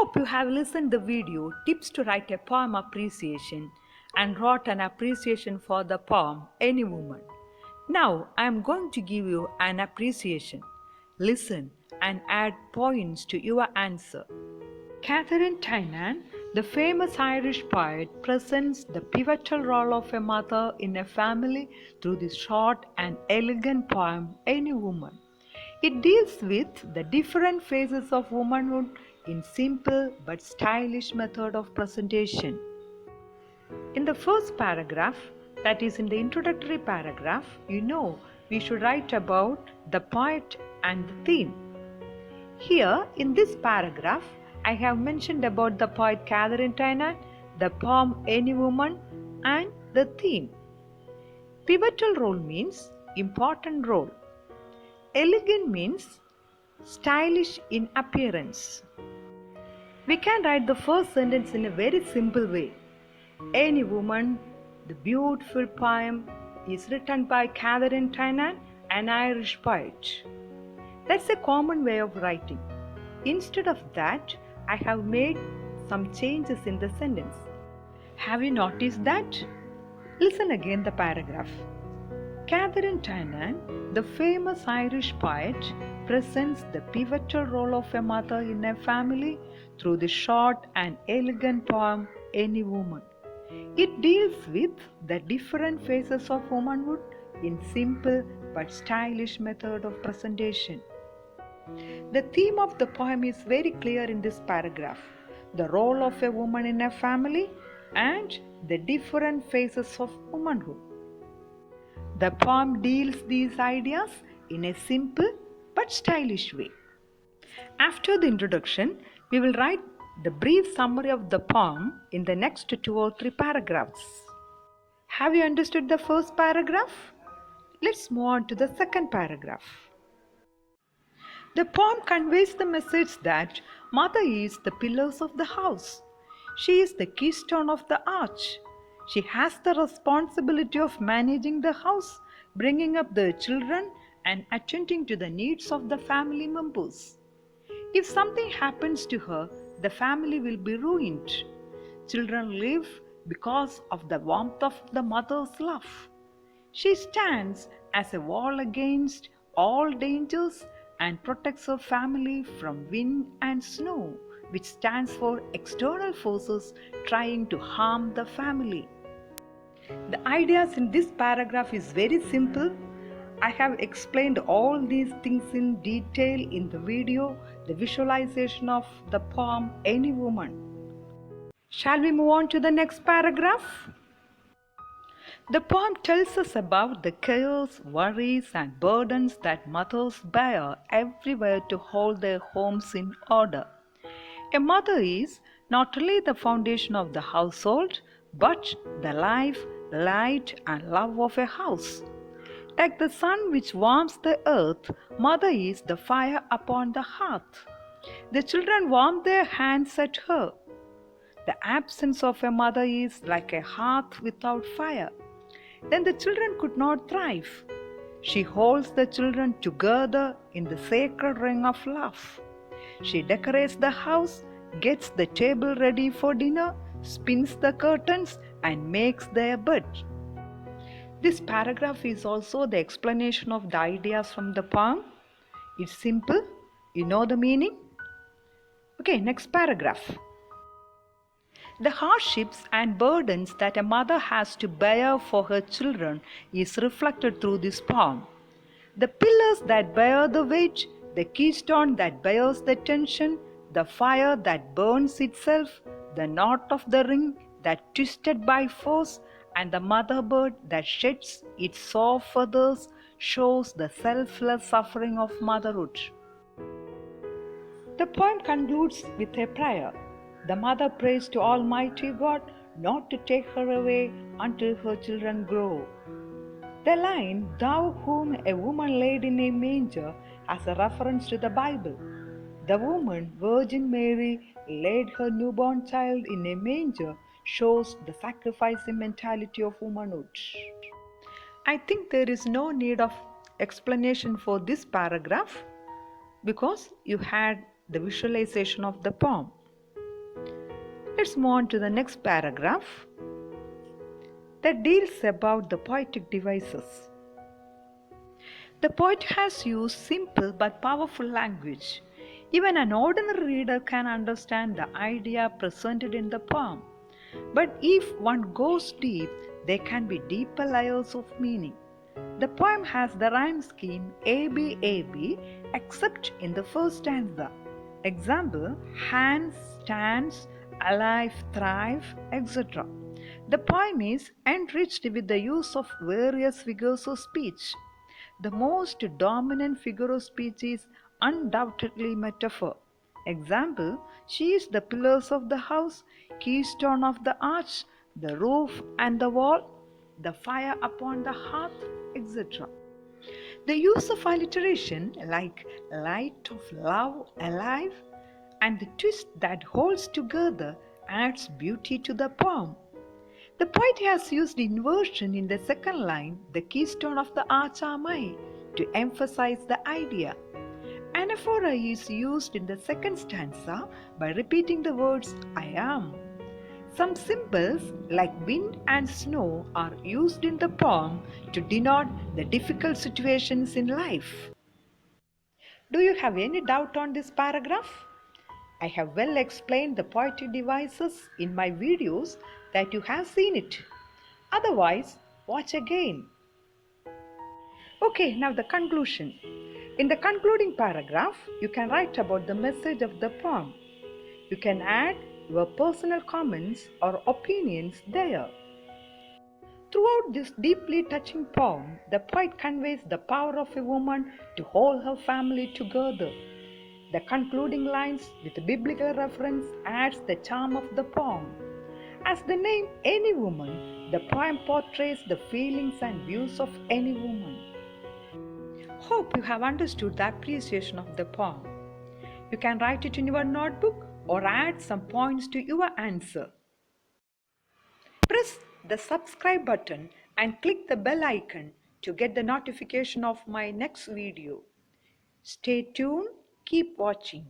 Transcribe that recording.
hope you have listened the video Tips to Write a Poem Appreciation and wrote an appreciation for the poem Any Woman. Now I am going to give you an appreciation. Listen and add points to your answer. Catherine Tynan, the famous Irish poet, presents the pivotal role of a mother in a family through the short and elegant poem Any Woman. It deals with the different phases of womanhood in simple but stylish method of presentation. In the first paragraph, that is in the introductory paragraph, we should write about the poet and the theme. Here in this paragraph, I have mentioned about the poet Catherine Tynan, the poem Any Woman, and the theme. Pivotal role means important role. Elegant means stylish in appearance. We can write the first sentence in a very simple way. Any Woman, the beautiful poem, is written by Catherine Tynan, an Irish poet. That's a common way of writing. Instead of that, I have made some changes in the sentence. Have you noticed that? Listen again the paragraph. Catherine Tynan, the famous Irish poet, presents the pivotal role of a mother in a family through the short and elegant poem Any Woman. It deals with the different phases of womanhood in simple but stylish method of presentation. The theme of the poem is very clear in this paragraph: the role of a woman in a family and the different phases of womanhood. The poem deals these ideas in a simple but stylish way. After the introduction, we will write the brief summary of the poem in the next 2 or 3 paragraphs. Have you understood the first paragraph? Let's move on to the second paragraph. The poem conveys the message that mother is the pillars of the house. She is the keystone of the arch. She has the responsibility of managing the house, bringing up the children, and attending to the needs of the family members. If something happens to her, the family will be ruined. Children live because of the warmth of the mother's love. She stands as a wall against all dangers and protects her family from wind and snow, which stands for external forces trying to harm the family. The ideas in this paragraph is very simple. I have explained all these things in detail in the video, the visualization of the poem Any Woman. Shall we move on to the next paragraph? The poem tells us about the cares, worries, and burdens that mothers bear everywhere to hold their homes in order. A mother is not only the foundation of the household, but the life, light, and love of a house. Like the sun which warms the earth, mother is the fire upon the hearth. The children warm their hands at her. The absence of a mother is like a hearth without fire. Then the children could not thrive. She holds the children together in the sacred ring of love. She decorates the house, gets the table ready for dinner, spins the curtains, and makes their bed. This paragraph is also the explanation of the ideas from the poem. It's simple. You know the meaning? Okay, next paragraph. The hardships and burdens that a mother has to bear for her children is reflected through this poem. The pillars that bear the weight, the keystone that bears the tension, the fire that burns itself, the knot of the ring that twisted by force, and the mother bird that sheds its soft feathers shows the selfless suffering of motherhood. The poem concludes with a prayer. The mother prays to Almighty God not to take her away until her children grow. The line, "Thou whom a woman laid in a manger," has a reference to the Bible. The woman, Virgin Mary, laid her newborn child in a manger shows the sacrificing mentality of womanhood. I think there is no need of explanation for this paragraph because you had the visualization of the poem. Let's move on to the next paragraph that deals about the poetic devices. The poet has used simple but powerful language. Even an ordinary reader can understand the idea presented in the poem. But if one goes deep, there can be deeper layers of meaning. The poem has the rhyme scheme AB AB except in the first stanza. Example: hands, stands, alive, thrive, etc. The poem is enriched with the use of various figures of speech. The most dominant figure of speech is undoubtedly metaphor. Example: she is the pillars of the house, keystone of the arch, the roof and the wall, the fire upon the hearth, etc. The use of alliteration like light of love, alive, and the twist that holds together adds beauty to the poem. The poet has used inversion in the second line, the keystone of the arch am I, to emphasize the idea. Anaphora is used in the second stanza by repeating the words I am. Some symbols like wind and snow are used in the poem to denote the difficult situations in life. Do you have any doubt on this paragraph? I have well explained the poetic devices in my videos that you have seen it. Otherwise, watch again. Okay, now the conclusion. In the concluding paragraph, you can write about the message of the poem. You can add your personal comments or opinions there. Throughout this deeply touching poem, the poet conveys the power of a woman to hold her family together. The concluding lines with a biblical reference adds the charm of the poem. As the name Any Woman, the poem portrays the feelings and views of any woman. Hope you have understood the appreciation of the poem. You can write it in your notebook or add some points to your answer. Press the subscribe button and click the bell icon to get the notification of my next video. Stay tuned, keep watching.